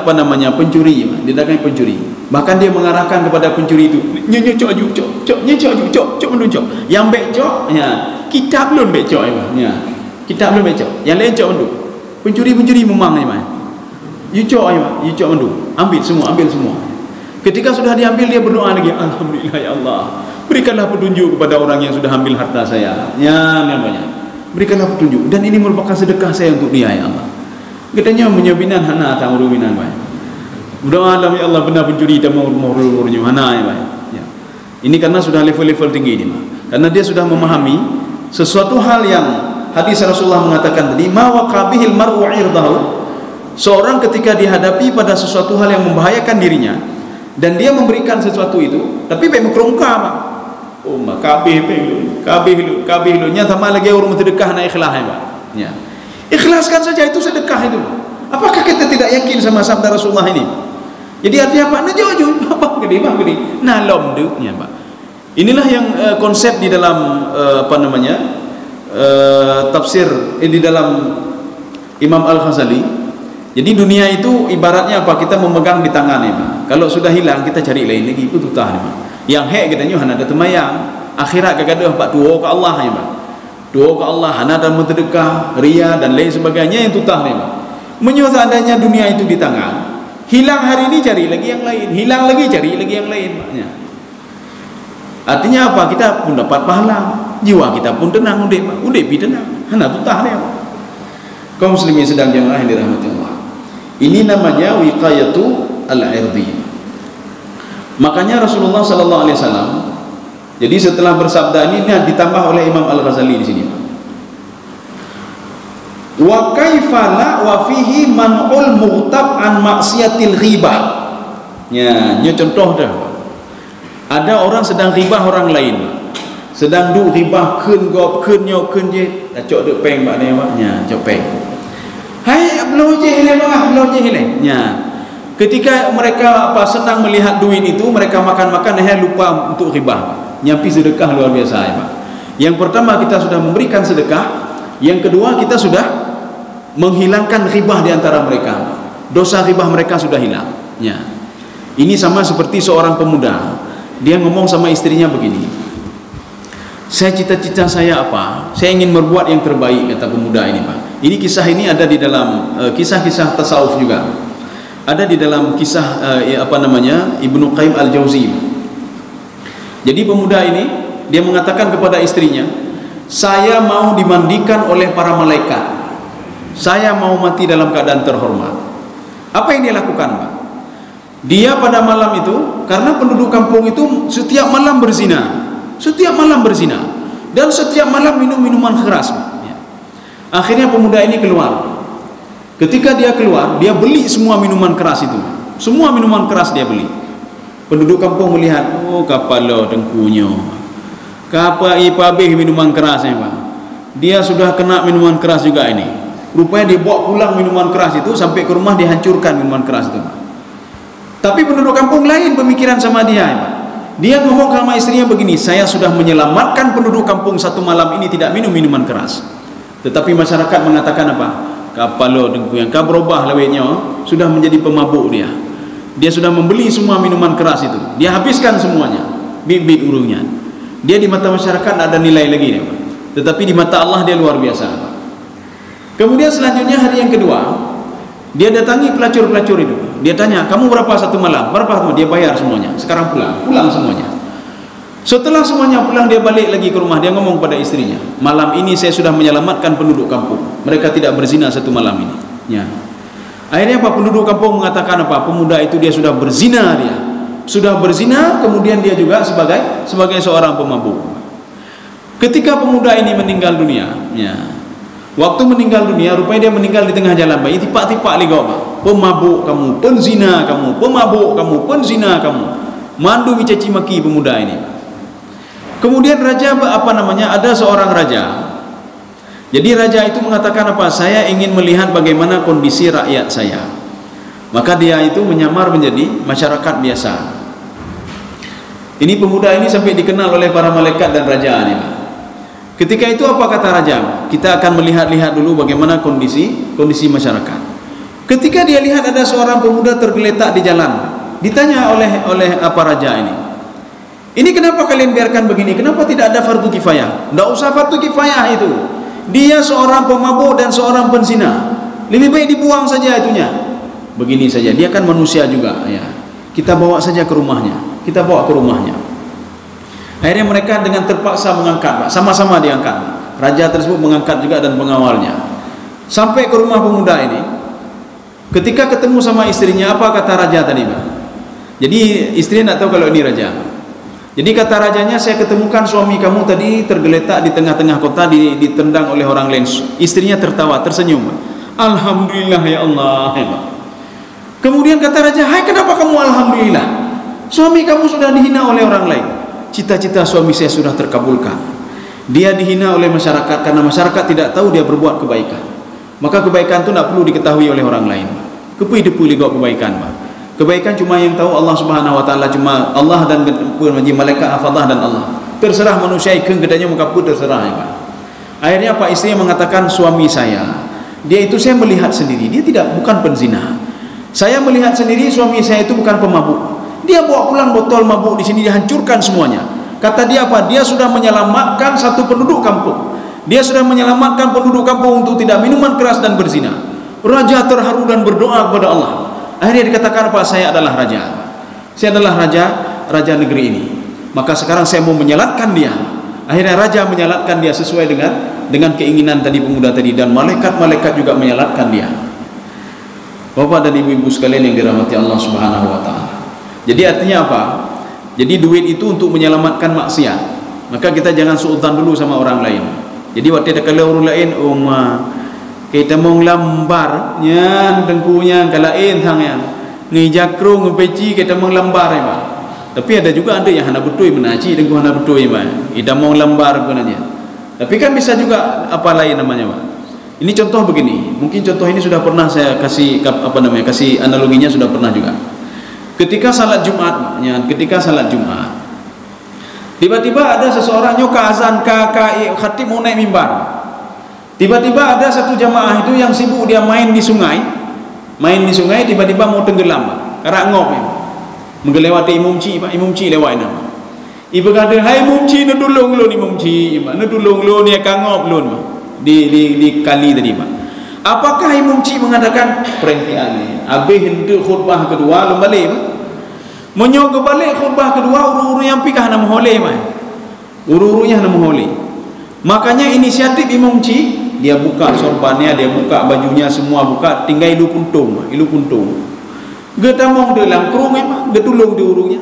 pencuri, didatangi pencuri. Bahkan dia mengarahkan kepada pencuri itu, nyocok menuncok. Yang becok, ya, kitab belum becok, ya. Kitab belum becok. Yang lain cok mendu. Pencuri memang, ya, cok mendu. Ambil semua. Ketika sudah diambil, dia berdoa lagi, alhamdulillah ya Allah, berikanlah petunjuk kepada orang yang sudah ambil harta saya. Ya, namanya. Berikanlah petunjuk, dan ini merupakan sedekah saya untuk dia, ya Allah. Katanya menyabinan hana atau ruminan, baik. Berdoa alam ya Allah, benar pencuri tak mau hana, ya, baik. Ya. Ini karena sudah level-level tinggi ini, karena dia sudah memahami sesuatu hal yang hadis Rasulullah mengatakan tadi, ma waqabihil mar'u 'irdahu. Seorang ketika dihadapi pada sesuatu hal yang membahayakan dirinya dan dia memberikan sesuatu itu, tapi baik muka mak. Oh mak kabeh lu nyata malah lagi orang sedekah na ikhlas ya. Ikhlaskan saja itu sedekah itu. Apakah kita tidak yakin sama sabda Rasulullah ini? Jadi artinya apa? Nah jauh apa gede. Nah lom duknya Pak. Inilah yang konsep di dalam tafsir di dalam Imam Al-Ghazali. Jadi dunia itu ibaratnya apa? Kita memegang di tangan ya Pak. Kalau sudah hilang kita cari lain lagi, itu tutah ya Pak. Yang hek katanya hana ada temayang. Akhirat kagaduh Pak, doa ke Allah ya Pak. Doa ke Allah, hana dan mentedekah, ria dan lain sebagainya yang tutah ya Pak. Menyuruh seandainya dunia itu di tangan, hilang hari ini cari lagi yang lain, hilang lagi cari lagi yang lain maknya. Artinya apa? Kita pun dapat pahala, jiwa kita pun tenang, udah tenang, hana tutah ya Pak. Kaum muslimin sedang jamaah yang dirahmati Allah. Ini namanya wiqayatu al-irdi. Makanya Rasulullah sallallahu alaihi wasallam, jadi setelah bersabda ini ditambah oleh Imam Al-Ghazali di sini. Wa kaifa la wa fihi man'ul mughtab an maksiatil ghibah. Ya, ini contoh dah. Ada orang sedang ghibah orang lain. Sedang duk ghibah keun gop keun nyok keun je, cok duk peng mak ni maknya, cok peng. Hai bloje hele bang, bloje hele. Ya. Ketika mereka senang melihat duit itu, mereka makan-makan lupa untuk ghibah. Nyampi sedekah luar biasa ya Pak. Yang pertama kita sudah memberikan sedekah, yang kedua kita sudah menghilangkan ghibah di antara mereka. Dosa ghibah mereka sudah hilang. Ya. Ini sama seperti seorang pemuda. Dia ngomong sama istrinya begini. Saya cita-cita saya apa? Saya ingin berbuat yang terbaik, kata pemuda ini Pak. Ini kisah ini ada di dalam kisah-kisah tasawuf juga. Ada di dalam kisah Ibnu Qayyim Al-Jauzi. Jadi pemuda ini dia mengatakan kepada istrinya, saya mau dimandikan oleh para malaikat. Saya mau mati dalam keadaan terhormat. Apa yang dia lakukan, Pak? Dia pada malam itu, karena penduduk kampung itu setiap malam berzina. Setiap malam berzina dan setiap malam minum minuman keras. Akhirnya pemuda ini keluar. Ketika dia keluar, dia beli semua minuman keras itu. Semua minuman keras dia beli. Penduduk kampung melihat, oh kapalo dengkunya. Kapa ipabeh minuman kerasnya, Pak. Dia sudah kena minuman keras juga ini. Rupanya dia bawa pulang minuman keras itu, sampai ke rumah dihancurkan minuman keras itu. Tapi penduduk kampung lain pemikiran sama dia, Pak. Dia ngomong sama istrinya begini, saya sudah menyelamatkan penduduk kampung satu malam ini tidak minum minuman keras. Tetapi masyarakat mengatakan apa? Kapalo dengku yang kau berubah lawetnya, sudah menjadi pemabuk dia. Dia sudah membeli semua minuman keras itu. Dia habiskan semuanya, bibit urungnya. Dia di mata masyarakat ada nilai lagi dia, Pak. Tetapi di mata Allah dia luar biasa, Pak. Kemudian selanjutnya hari yang kedua, dia datangi pelacur-pelacur itu. Dia tanya, kamu berapa satu malam? Berapa? Dia bayar semuanya. Sekarang pulang semuanya. Setelah semuanya pulang, dia balik lagi ke rumah. Dia ngomong pada istrinya, malam ini saya sudah menyelamatkan penduduk kampung. Mereka tidak berzina satu malam ini. Ya. Akhirnya apa? Penduduk kampung mengatakan apa? Pemuda itu dia sudah berzina dia. Sudah berzina, kemudian dia juga sebagai seorang pemabuk. Ketika pemuda ini meninggal dunia, ya. Waktu meninggal dunia, rupanya dia meninggal di tengah jalan. Bayi tipak-tipak lagi apa? Pemabuk kamu, penzina kamu, pemabuk kamu, penzina kamu. Mandu mencaci maki pemuda ini. Kemudian raja ada seorang raja. Jadi raja itu mengatakan apa? Saya ingin melihat bagaimana kondisi rakyat saya. Maka dia itu menyamar menjadi masyarakat biasa. Ini pemuda ini sampai dikenal oleh para malaikat dan raja ini. Ketika itu apa kata raja? Kita akan melihat-lihat dulu bagaimana kondisi masyarakat. Ketika dia lihat ada seorang pemuda tergeletak di jalan, ditanya oleh apa raja ini, ini kenapa kalian biarkan begini? Kenapa tidak ada fardu kifayah? Tidak usah fardu kifayah itu. Dia seorang pemabuk dan seorang penzina. Lebih baik dibuang saja itunya. Begini saja, dia kan manusia juga ya. Kita bawa saja ke rumahnya. Kita bawa ke rumahnya. Akhirnya mereka dengan terpaksa mengangkat, Pak. Sama-sama diangkat. Raja tersebut mengangkat juga dan pengawalnya. Sampai ke rumah pemuda ini. Ketika ketemu sama istrinya, apa kata raja tadi, Pak? Jadi istrinya tidak tahu kalau ini raja. Jadi kata rajanya, saya ketemukan suami kamu tadi tergeletak di tengah-tengah kota, ditendang oleh orang lain. Istrinya tertawa, tersenyum. Alhamdulillah ya Allah. Kemudian kata raja, hai, kenapa kamu alhamdulillah? Suami kamu sudah dihina oleh orang lain. Cita-cita suami saya sudah terkabulkan. Dia dihina oleh masyarakat karena masyarakat tidak tahu dia berbuat kebaikan. Maka kebaikan itu tidak perlu diketahui oleh orang lain. Kepi-depu ligok kebaikan. Kebaikan cuma yang tahu Allah Subhanahu Wa Taala, cuma Allah dan malaikat hafazah dan Allah. Terserah manusia ikeng kedanya muka pun terserah. Akhirnya Pak istrinya mengatakan, suami saya, dia itu saya melihat sendiri, dia bukan penzina. Saya melihat sendiri suami saya itu bukan pemabuk. Dia bawa pulang botol mabuk di sini, dihancurkan semuanya. Kata dia apa? Dia sudah menyelamatkan satu penduduk kampung. Dia sudah menyelamatkan penduduk kampung untuk tidak minuman keras dan berzina. Raja terharu dan berdoa kepada Allah. Akhirnya dikatakan apa? Saya adalah raja. Saya adalah raja negeri ini. Maka sekarang saya mau menyalatkan dia. Akhirnya raja menyalatkan dia sesuai dengan keinginan tadi pemuda tadi, dan malaikat-malaikat juga menyalatkan dia. Bapak dan ibu-ibu sekalian yang dirahmati Allah Subhanahu Wa Taala. Jadi artinya apa? Jadi duit itu untuk menyelamatkan maksiat. Maka kita jangan suudzon dulu sama orang lain. Jadi waktu ada kalau orang lain, kita mau lambar, nyan tengkunya kalain thangnya, ngijakro ngepeci kita mau lambar ya, Pak. Tapi ada juga ada yang hana betul menaci tengku hana betul ya, Pak. Kita mau lambar gunanya. Tapi kan bisa juga apa lain namanya, Pak. Ini contoh begini. Mungkin contoh ini sudah pernah saya kasih kasih analoginya sudah pernah juga. Ketika salat Jumat, tiba-tiba ada seseorang nyoka azan KKI khatib mau naik mimbar. Tiba-tiba ada satu jamaah itu yang sibuk dia main di sungai, tiba-tiba mau tenggelam, karak ngop ya. Mengelewati imam ci lewat nama. Ibu kata, hai imam ci, nak tolong lu ni imam ci, nak tolong lu ni akan ngop lu di kali tadi, Pak. Apakah imam ci mengatakan perhentian ni? Habis hendak khutbah kedua, lu balik, Pak. Menyok ke balik khutbah kedua, uru-uru yang pikah nama holeh, Pak. Uru-urunya nama holeh. Makanya inisiatif imam ci, dia buka sorbannya, dia buka bajunya, semua buka, tinggal ilu puntung. Kita mau dalam kerung memang, getulung di urunya.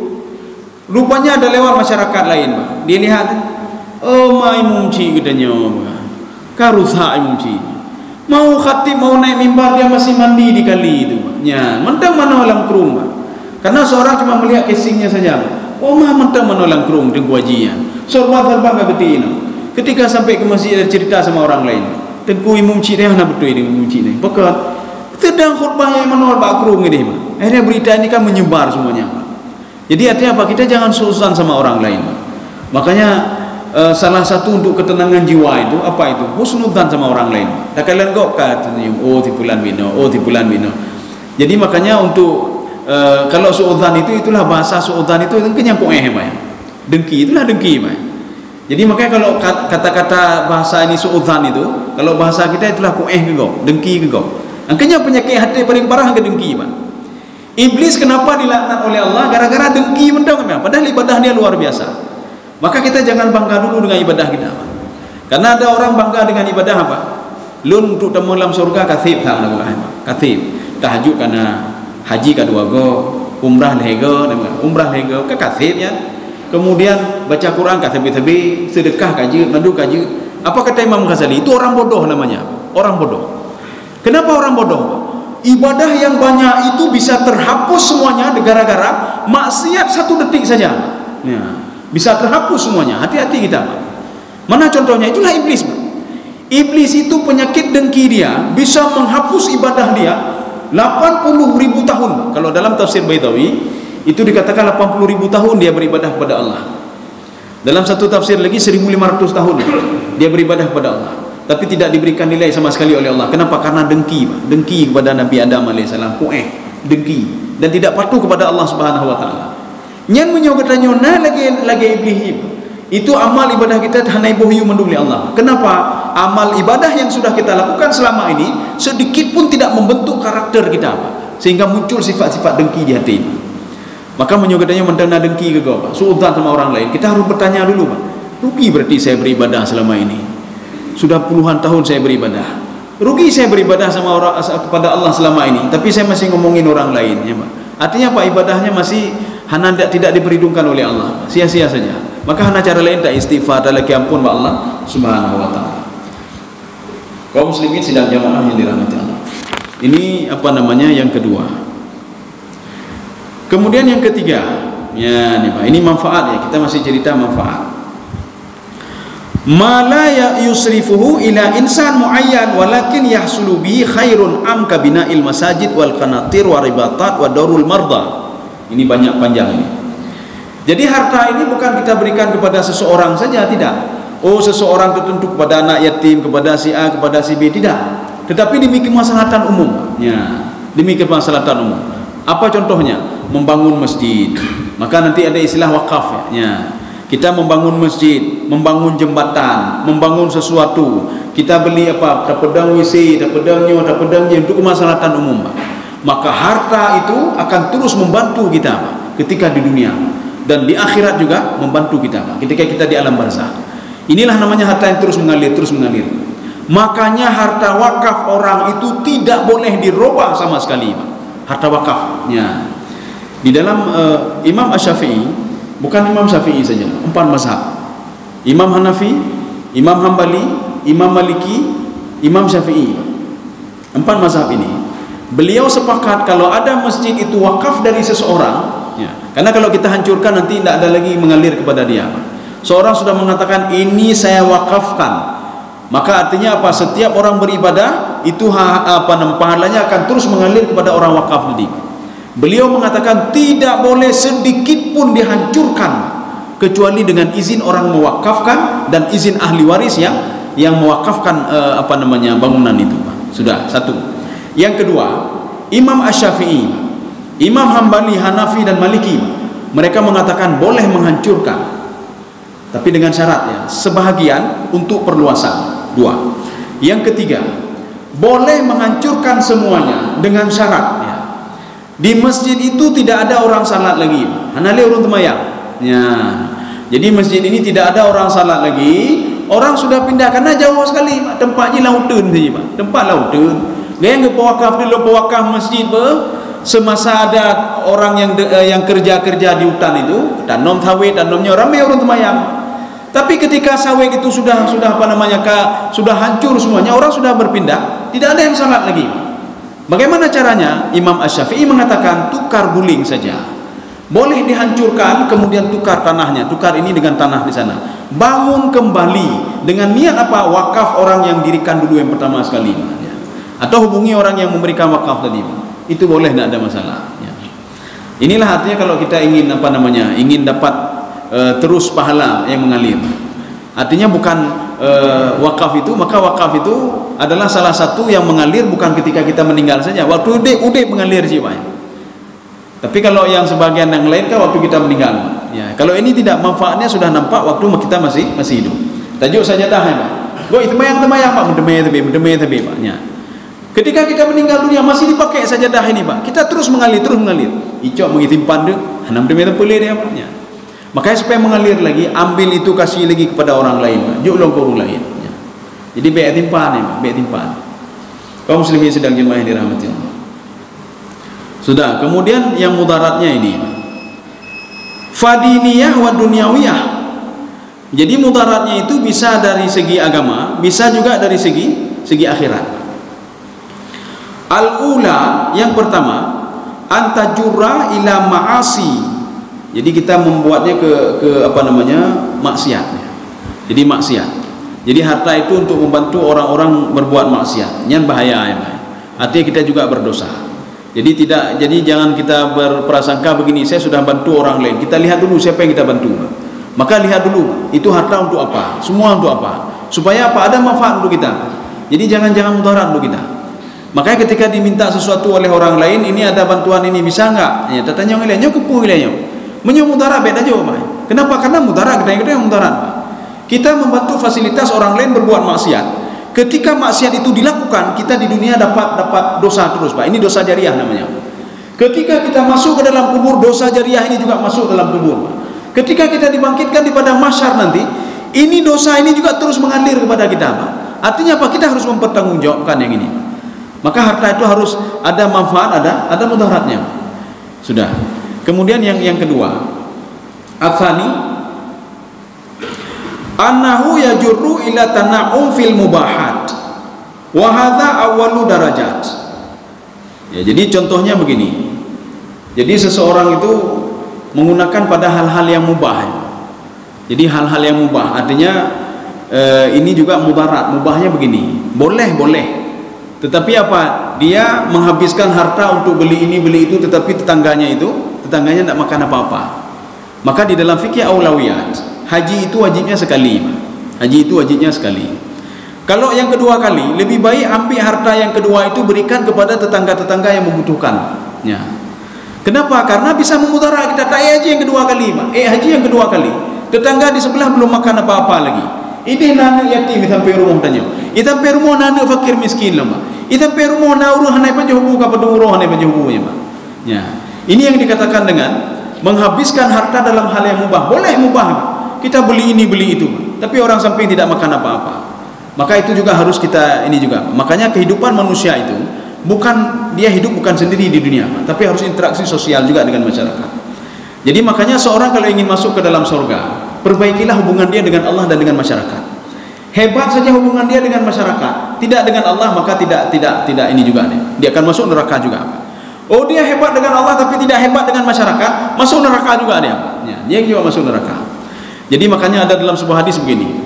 Rupanya ada lewat masyarakat lain, Pak. Dia lihat, oh ma imam ci katanya, karusa imam ci. Mau khatib mau naik mimbar dia masih mandi di kali itu, Pak. Ya, mentang mana dalam kerung, Pak. Karena seorang cuma melihat casingnya saja, Pak. Oh ma mentang mana dalam kerung dengan wajian. Sorban kegetiin. Ketika sampai ke masjid ada cerita sama orang lain, tengku imam cik dia nak betul dengan imam cik ni. Pekat sedang khutbah yang menolak bakrung ini, akhirnya berita ini kan menyebar semuanya. Jadi artinya apa? Kita jangan suudzon sama orang lain. Makanya salah satu untuk ketenangan jiwa itu apa itu? Husnudzan sama orang lain. Tak kalian kok kata oh tipulan bino. Jadi makanya untuk kalau suudzon itu, itulah bahasa suudzon itu kenyang kueh, dengki, itulah dengki, Jadi makanya kalau kata-kata bahasa ini suudzon itu, kalau bahasa kita itulah kueh ke kau, dengki ke kau. Angkanya penyakit hati paling parah ke dengki, Pak. Iblis kenapa dilaknat oleh Allah? Gara-gara dengki mendang, padahal ibadah dia luar biasa. Maka kita jangan bangga dulu dengan ibadah kita, Pak. Karena ada orang bangga dengan ibadah apa? Lun untuk temu dalam surga kathib tak nak kathib. Tahajud karena haji kedua go, umrah lego ke kathib ya. Kemudian baca Quran kata tebi-tebi, sedekah kaji, mandu kaji. Apa kata Imam Ghazali? Itu orang bodoh namanya. Orang bodoh. Kenapa orang bodoh? Ibadah yang banyak itu bisa terhapus semuanya gara-gara maksiat 1 detik saja. Ya, bisa terhapus semuanya. Hati-hati kita, Pak. Mana contohnya? Itulah iblis, Pak. Iblis itu penyakit dengki dia bisa menghapus ibadah dia 80.000 tahun. Kalau dalam tafsir Baitawi itu dikatakan 80.000 tahun dia beribadah kepada Allah. Dalam satu tafsir lagi 1.500 tahun dia beribadah kepada Allah, tapi tidak diberikan nilai sama sekali oleh Allah. Kenapa? Karena dengki, Pak. Dengki kepada Nabi Adam AS, dengki, dan tidak patuh kepada Allah Subhanahu Wa Taala. Nyan menyokatanya lagi iblis itu amal ibadah kita hanai bohyu menduli Allah. Kenapa? Amal ibadah yang sudah kita lakukan selama ini sedikit pun tidak membentuk karakter kita, Pak. Sehingga muncul sifat-sifat dengki di hati ini. Maka menyokatanya mendana dengki ke kau, Pak. Suudzon sama orang lain. Kita harus bertanya dulu, Pak. Rugi berarti saya beribadah selama ini. Sudah puluhan tahun saya beribadah. Rugi saya beribadah sama kepada Allah selama ini, tapi saya masih ngomongin orang lain, ya, Pak. Artinya apa? Ibadahnya masih hana tidak diperhitungkan oleh Allah, sia-sia saja. Maka hana cara lain tak istighfar dan lagi ampun ba Allah Subhanahu wa taala. Kaum muslimin sidang jamaah yang dirahmati Allah. Ini apa namanya yang kedua. Kemudian yang ketiga, ya nih Pak, ini manfaat ya, kita masih cerita manfaat. Ma la yusrifuhu ila insan muayyan walakin yahsulu bi khairun am ka bina'il masajid wal qanatir wa ribatat wa darul marda. Ini banyak panjang ini. Jadi harta ini bukan kita berikan kepada seseorang saja, tidak. Oh, seseorang tertentu, kepada anak yatim, kepada si A, kepada si B, tidak. Tetapi demi kemaslahatan umum. Ya, demi kemaslahatan umum. Apa contohnya? Membangun masjid. Maka nanti ada istilah wakaf ya. Kita membangun masjid, membangun jembatan, membangun sesuatu. Kita beli apa? Pedang WC, pedangnya, untuk kemaslahatan umum. Maka harta itu akan terus membantu kita ketika di dunia dan di akhirat juga membantu kita ketika kita di alam barzakh. Inilah namanya harta yang terus mengalir, terus mengalir. Makanya harta wakaf orang itu tidak boleh dirubah sama sekali, harta wakafnya. Di dalam Imam Asy-Syafi'i, bukan Imam Syafi'i saja, 4 mazhab. Imam Hanafi, Imam Hambali, Imam Maliki, Imam Syafi'i. 4 mazhab ini. Beliau sepakat kalau ada masjid itu wakaf dari seseorang, ya. Karena kalau kita hancurkan nanti tidak ada lagi mengalir kepada dia. Seorang sudah mengatakan ini saya wakafkan, maka artinya apa? Setiap orang beribadah itu pahalanya akan terus mengalir kepada orang wakaf tadi. Beliau mengatakan tidak boleh sedikit pun dihancurkan kecuali dengan izin orang mewakafkan dan izin ahli waris yang mewakafkan bangunan itu. Sudah satu. Yang kedua, Imam Asy-Syafi'i, Imam Hambali, Hanafi dan Maliki, mereka mengatakan boleh menghancurkan, tapi dengan syaratnya sebahagian untuk perluasan. 2. Yang ketiga, boleh menghancurkan semuanya dengan syarat ya. Di masjid itu tidak ada orang salat lagi, hanale urun temayang ya. Jadi masjid ini tidak ada orang salat lagi, orang sudah pindah karena jauh sekali tempatnya lautan saja Pak, tempat lautan. Gaya pewakaf dulu, pewakaf masjid semasa ada orang yang kerja-kerja di hutan itu, tanam sawit, tanamnya ramai orang temayang. Tapi ketika sawit itu sudah sudah hancur semuanya, orang sudah berpindah, tidak ada yang salat lagi. Bagaimana caranya? Imam Asy-Syafi'i mengatakan tukar guling saja. Boleh dihancurkan kemudian tukar tanahnya, tukar ini dengan tanah di sana. Bangun kembali dengan niat apa? Wakaf orang yang dirikan dulu yang pertama sekali. Atau hubungi orang yang memberikan wakaf tadi, itu boleh, tidak ada masalah ya. Inilah artinya kalau kita ingin ingin dapat terus pahala yang mengalir, artinya bukan wakaf itu, maka wakaf itu adalah salah satu yang mengalir bukan ketika kita meninggal saja, waktu udah mengalir sih Pak. Tapi kalau yang sebagian yang lain kan waktu kita meninggal ya. Kalau ini tidak, manfaatnya sudah nampak waktu kita masih hidup. Tajuk sajadah ya Pak. Go itu temayang Pak, mendeme Pak ya. Ketika kita meninggal dunia masih dipakai sajadah ini Pak, kita terus mengalir. Icok mengitimpan dia, hanam demi tempelih dia Pak. Makanya supaya mengalir lagi, ambil itu kasih lagi kepada orang lain Pak. Juklah ke orang lain. Ya. Jadi baik timpan ya Pak, baik timpan. Kaum muslimin sedang jemaah yang dirahmati Allah. Sudah, kemudian yang mudaratnya ini. Fadiniyah wa dunyawiyah. Jadi mudaratnya itu bisa dari segi agama, bisa juga dari segi akhirat. Al-ula, yang pertama, antajurra ila ma'asi. Jadi kita membuatnya ke maksiat. Jadi maksiat. Jadi harta itu untuk membantu orang-orang berbuat maksiat. Ini bahaya ya. Artinya kita juga berdosa. Jadi jangan kita berprasangka begini, saya sudah bantu orang lain. Kita lihat dulu siapa yang kita bantu. Maka lihat dulu itu harta untuk apa? Semua untuk apa? Supaya apa? Ada manfaat untuk kita. Jadi jangan mudarat untuk kita. Makanya ketika diminta sesuatu oleh orang lain, ini ada bantuan ini, bisa enggak? Ya, tanya orang lain, nyo kepu wilayah. Menyo mudarat beda aja, Pak. Kenapa? Karena mudarat kita yang mudarat. Kita membantu fasilitas orang lain berbuat maksiat. Ketika maksiat itu dilakukan, kita di dunia dapat dosa terus, Pak. Ini dosa jariah namanya. Ketika kita masuk ke dalam kubur, dosa jariah ini juga masuk dalam kubur, Pak. Ketika kita dibangkitkan di padang mahsyar nanti, ini dosa ini juga terus mengalir kepada kita, Pak. Artinya apa? Kita harus mempertanggungjawabkan yang ini. Maka harta itu harus ada manfaat, ada mudaratnya. Sudah. Kemudian yang kedua, atsani annahu yajurru ila tana'um fil mubahat wa hadza awwalu darajat. Ya, jadi contohnya begini. Jadi seseorang itu menggunakan pada hal-hal yang mubah. Jadi hal-hal yang mubah artinya ini juga mudarat. Mubahnya begini, boleh, tetapi apa? Dia menghabiskan harta untuk beli ini beli itu, tetapi tetangganya tidak makan apa-apa. Maka di dalam fikih aulawiyat, haji itu wajibnya sekali. Haji itu wajibnya sekali. Kalau yang kedua kali, lebih baik ambil harta yang kedua itu berikan kepada tetangga-tetangga yang membutuhkan. Ya. Kenapa? Karena bisa memudarat kita. Tak haji yang kedua kali, haji yang kedua kali, tetangga di sebelah belum makan apa-apa lagi. Ini anak yatim sampai rumah tanya. Itu sampai rumah anak fakir miskin lah, Mak. Itu sampai rumah anak uruh hanai pajuhu ka paduruh hanai pajuhu ya, Mak. Ya. Ini yang dikatakan dengan menghabiskan harta dalam hal yang mubah. Boleh mubah. Kita beli ini beli itu, tapi orang samping tidak makan apa-apa. Maka itu juga harus kita ini juga. Makanya kehidupan manusia itu bukan dia hidup bukan sendiri di dunia, tapi harus interaksi sosial juga dengan masyarakat. Jadi makanya seorang kalau ingin masuk ke dalam surga, perbaikilah hubungan dia dengan Allah dan dengan masyarakat. Hebat saja hubungan dia dengan masyarakat, tidak dengan Allah, maka tidak ini juga dia akan masuk neraka juga. Oh, dia hebat dengan Allah tapi tidak hebat dengan masyarakat, masuk neraka juga dia. Ya, dia juga masuk neraka. Jadi makanya ada dalam sebuah hadis begini.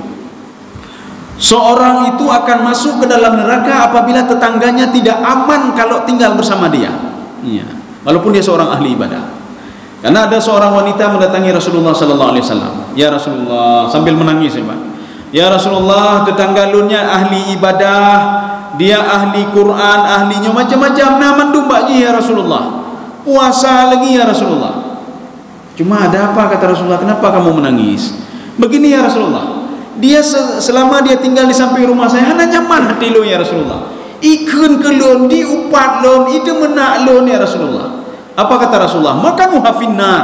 Seorang itu akan masuk ke dalam neraka apabila tetangganya tidak aman kalau tinggal bersama dia. Ya, walaupun dia seorang ahli ibadah. Karena ada seorang wanita mendatangi Rasulullah sallallahu alaihi wasallam. Ya Rasulullah, sambil menangis ya, Pak. Ya Rasulullah, tetangga lunnya ahli ibadah, dia ahli Quran, ahlinya macam-macam nah mandum bakji ya Rasulullah. Puasa lagi ya Rasulullah. Cuma ada apa kata Rasulullah? Kenapa kamu menangis? Begini ya Rasulullah. Dia selama dia tinggal di samping rumah saya, hanya nyaman hati lo ya Rasulullah. Ikun kelon, diupat lon, itu menak lon ya Rasulullah. Apa kata Rasulullah? Maka muhafinnar,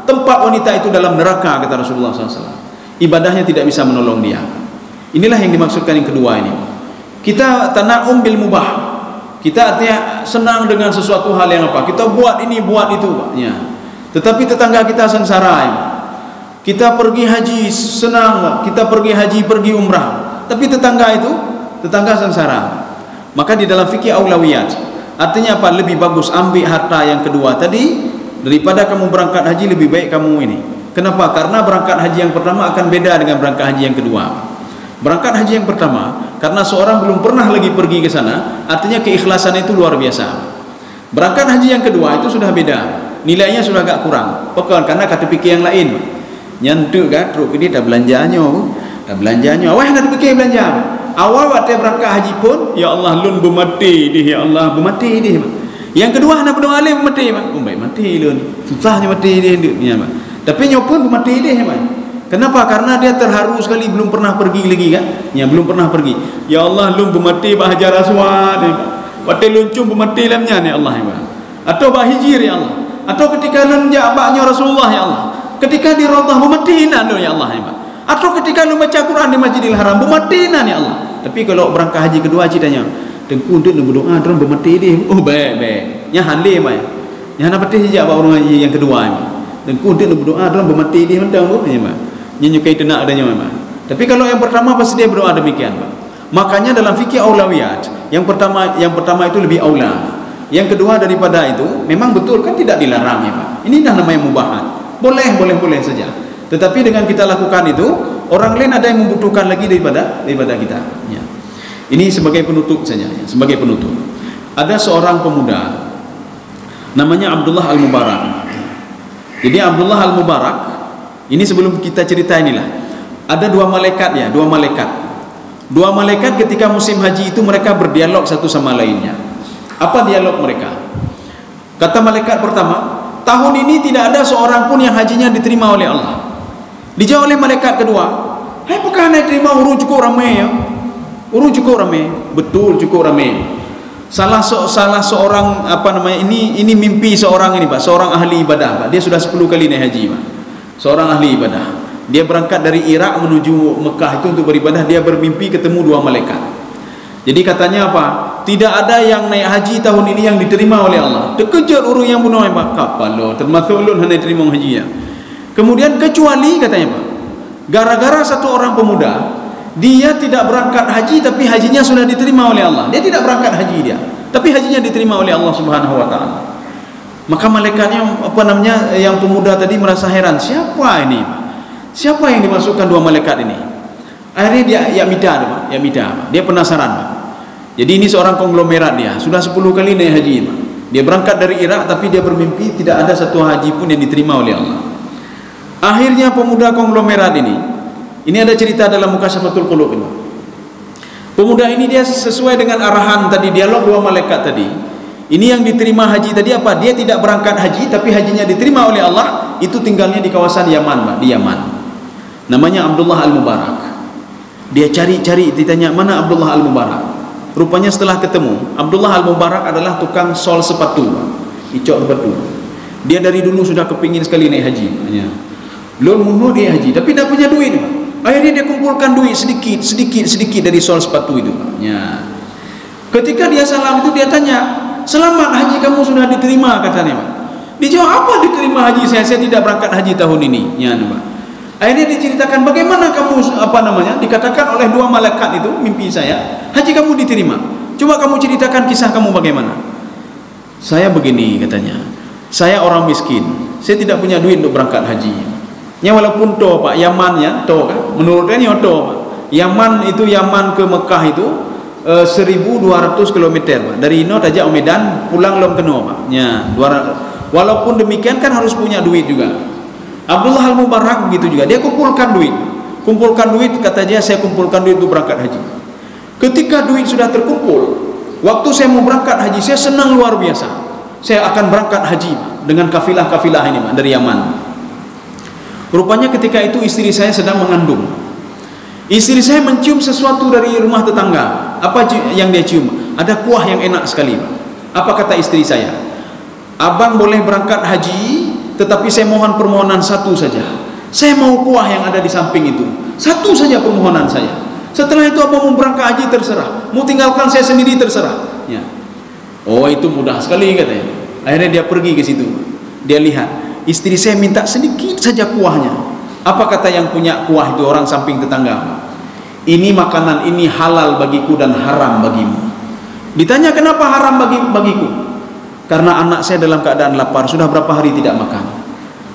tempat wanita itu dalam neraka kata Rasulullah SAW. Ibadahnya tidak bisa menolong dia. Inilah yang dimaksudkan yang kedua ini. Kita tana'um bil mubah. Kita artinya senang dengan sesuatu hal yang apa? Kita buat ini, buat itu. Ya. Tetapi tetangga kita sengsara. Ya. Kita pergi haji senang, kita pergi haji, pergi umrah, tapi tetangga sengsara. Maka di dalam fikih aulawiyat, artinya apa? Lebih bagus ambil harta yang kedua tadi daripada kamu berangkat haji, lebih baik kamu ini. Kenapa? Karena berangkat haji yang pertama akan beda dengan berangkat haji yang kedua. Berangkat haji yang pertama, karena seorang belum pernah lagi pergi ke sana, artinya keikhlasan itu luar biasa. Berangkat haji yang kedua itu sudah beda, nilainya sudah agak kurang. Pokoknya karena kata fikih yang lain. Nyantuk kan terus dia dah belanjanya, awak nak fikir belanja. Awal waktu berangkat haji pun, ya Allah lun bermati dia, ya Allah bermati dia. Yang kedua nak berdoa alim mati, oh baik mati lun, susahnya mati dia ya. Tapi nyopun bermati dia ya. Kenapa? Karena dia terharu sekali belum pernah pergi lagi kan? Ya belum pernah pergi. Ya Allah lun bermati bah Hajar Aswad, waktu luncung bermati lamnya ya Allah ya. Atau bah Hijir ya Allah. Atau ketika lun jabaknya Rasulullah ya Allah. Ketika di Raudhah bumatinan ya Allah ya. Atau ketika lu baca Quran di Masjidil Haram bumatinan ya Allah. Tapi kalau berangkat haji kedua ceritanya, tengku untuk berdoa terus bumati dia. Oh baik. Nya handai mai. Nya nak patih saja orang haji yang kedua ni. Tengku untuk berdoa terus bumati dia mendang tu ya, Pak. Nya nyukai tenak adanya memang. Tapi kalau yang pertama pasti dia berdoa demikian, Pak. Makanya dalam fikih aulawiyat, yang pertama itu lebih aula. Yang kedua daripada itu memang betul kan tidak dilarang ya, Pak. Ini dah namanya mubahat. Boleh saja. Tetapi dengan kita lakukan itu, orang lain ada yang membutuhkan lagi daripada kita. Ya. Ini sebagai penutup saja. Ya. Sebagai penutup. Ada seorang pemuda, namanya Abdullah Al-Mubarak. Jadi Abdullah Al-Mubarak, ini sebelum kita cerita inilah, ada dua malaikat ya, dua malaikat. Dua malaikat ketika musim haji itu mereka berdialog satu sama lainnya. Apa dialog mereka? Kata malaikat pertama, tahun ini tidak ada seorang pun yang hajinya diterima oleh Allah. Dijawab oleh malaikat kedua, hai apakah anda terima urun cukup ramai ya? Urun cukup ramai. Betul cukup ramai. Salah seorang ini mimpi seorang ini Pak, seorang ahli ibadah Pak. Dia sudah 10 kali naik haji Pak. Seorang ahli ibadah. Dia berangkat dari Irak menuju Mekah itu untuk beribadah, dia bermimpi ketemu dua malaikat. Jadi katanya apa? tidak ada yang naik haji tahun ini yang diterima oleh Allah. Terkejut urus yang bunuh Pak. Kapal lo termasuk ulun hendak terima haji ya. Kemudian kecuali katanya Pak, gara-gara satu orang pemuda dia tidak berangkat haji tapi hajinya sudah diterima oleh Allah. Dia tidak berangkat haji dia, tapi hajinya diterima oleh Allah Subhanahu wa taala. Maka malaikatnya yang pemuda tadi merasa heran, siapa ini Pak? Siapa yang dimasukkan dua malaikat ini? Akhirnya dia dia penasaran Pak. Jadi ini seorang konglomerat, dia sudah 10 kali naik haji Pak. Dia berangkat dari Irak tapi dia bermimpi tidak ada satu haji pun yang diterima oleh Allah. Akhirnya pemuda konglomerat ini ada cerita dalam Mukasyafatul Qulub ini. Pemuda ini dia sesuai dengan arahan tadi, dialog dua malaikat tadi. Ini yang diterima haji tadi apa? Dia tidak berangkat haji tapi hajinya diterima oleh Allah. Itu tinggalnya di kawasan Yaman Pak, di Yaman. Namanya Abdullah Al-Mubarak. Dia cari-cari, ditanya mana Abdullah Al-Mubarak. Rupanya setelah ketemu, Abdullah Al-Mubarak adalah tukang sol sepatu, icok sepatu. Dia dari dulu sudah kepingin sekali naik haji. Belum mulu dia haji, tapi tidak punya duit. Akhirnya dia kumpulkan duit sedikit dari sol sepatu itu. Ketika dia salam itu dia tanya, selamat haji kamu sudah diterima katanya. Dijawab, apa diterima haji saya tidak berangkat haji tahun ini. Akhirnya diceritakan bagaimana kamu dikatakan oleh dua malaikat itu mimpi saya, haji kamu diterima. Coba kamu ceritakan kisah kamu bagaimana. Saya begini katanya, saya orang miskin, saya tidak punya duit untuk berangkat haji. Walaupun to Pak, Yamannya to kan, menurutnya ini to Pak. Yaman ke Mekah itu 1200 km Pak. Dari Ino tajak Medan pulang lom keno Pak. Walaupun demikian kan harus punya duit juga. Abdullah Al-Mubarak begitu juga, dia kumpulkan duit kata dia, saya kumpulkan duit untuk berangkat haji. Ketika duit sudah terkumpul, waktu saya mau berangkat haji, saya senang luar biasa. Saya akan berangkat haji dengan kafilah-kafilah ini dari Yaman. Rupanya ketika itu istri saya sedang mengandung. Istri saya mencium sesuatu dari rumah tetangga. Apa yang dia cium? Ada kuah yang enak sekali. Apa kata istri saya? Abang boleh berangkat haji, tetapi saya mohon permohonan satu saja. Saya mau kuah yang ada di samping itu. Satu saja permohonan saya. Setelah itu abang mau berangkat haji terserah. Mau tinggalkan saya sendiri terserah. Oh itu mudah sekali katanya. Akhirnya dia pergi ke situ. Dia lihat, istri saya minta sedikit saja kuahnya. Apa kata yang punya kuah itu, orang samping tetangga? Ini makanan ini halal bagiku dan haram bagimu. Ditanya kenapa haram bagiku? Karena anak saya dalam keadaan lapar, sudah berapa hari tidak makan.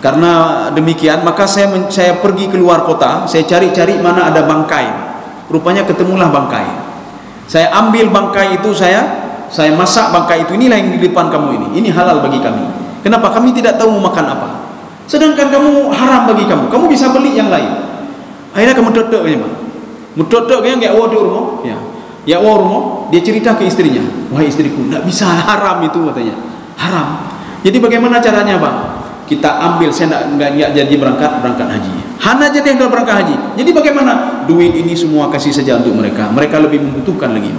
Karena demikian maka saya pergi keluar kota, saya cari-cari mana ada bangkai. Rupanya ketemulah bangkai. Saya ambil bangkai itu, saya masak bangkai itu. Inilah yang di depan kamu ini. Ini halal bagi kami. Kenapa? Kami tidak tahu mau makan apa. Sedangkan kamu haram bagi kamu. Kamu bisa beli yang lain. Akhirnya kamu tutup ya, Pak. Mututup yang enggak di rumah, ya. Ya rumah, dia cerita ke istrinya, wahai istriku, tidak bisa, haram itu katanya, haram. Jadi bagaimana caranya Pak? Kita ambil, saya enggak jadi berangkat haji. Hana jadi yang berangkat haji. Jadi bagaimana? Duit ini semua kasih saja untuk mereka. Mereka lebih membutuhkan lagi.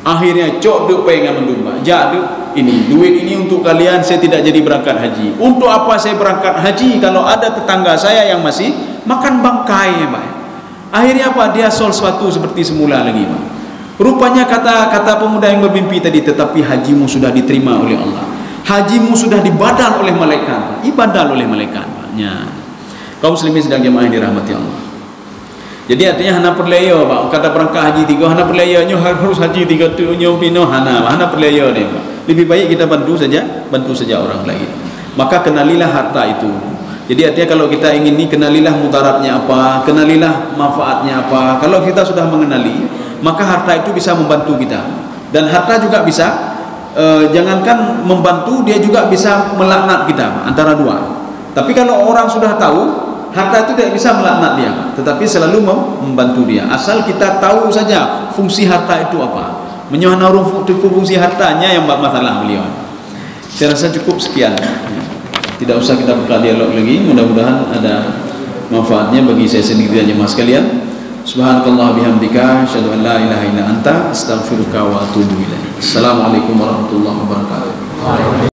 Akhirnya cok duk pengen mendumba. Jadi ini duit ini untuk kalian, saya tidak jadi berangkat haji. Untuk apa saya berangkat haji kalau ada tetangga saya yang masih makan bangkai ya Pak? Akhirnya apa? Dia sol suatu seperti semula lagi Pak. Rupanya kata pemuda yang bermimpi tadi, tetapi hajimu sudah diterima oleh Allah. Hajimu sudah dibadal oleh malaikat. Ibadal oleh malaikat. Kaum muslimin sedang jemaah yang dirahmati Allah. Jadi artinya hana perlaya Pak. Kata berangkat haji 3, hana perlayanya harus haji 3 tu nyo pino hana perlaya ni Pak. Lebih baik kita bantu saja orang lain. Maka kenalilah harta itu. Jadi artinya kalau kita ingin ni, kenalilah mudaratnya apa, kenalilah manfaatnya apa. Kalau kita sudah mengenali, maka harta itu bisa membantu kita. Dan harta juga bisa jangankan membantu, dia juga bisa melaknat kita, antara dua. Tapi kalau orang sudah tahu, harta itu tidak bisa melaknat dia, tetapi selalu membantu dia. Asal kita tahu saja fungsi harta itu apa. Menyohana fungsi hartanya yang masalah beliau. Saya rasa cukup sekian. Tidak usah kita buka dialog lagi. Mudah-mudahan ada manfaatnya bagi saya sendiri dan jemaah sekalian. Subhanakallah bihamdika asyhadu an la ilaha illa anta astaghfiruka wa atubu ilaik. Assalamualaikum warahmatullahi wabarakatuh.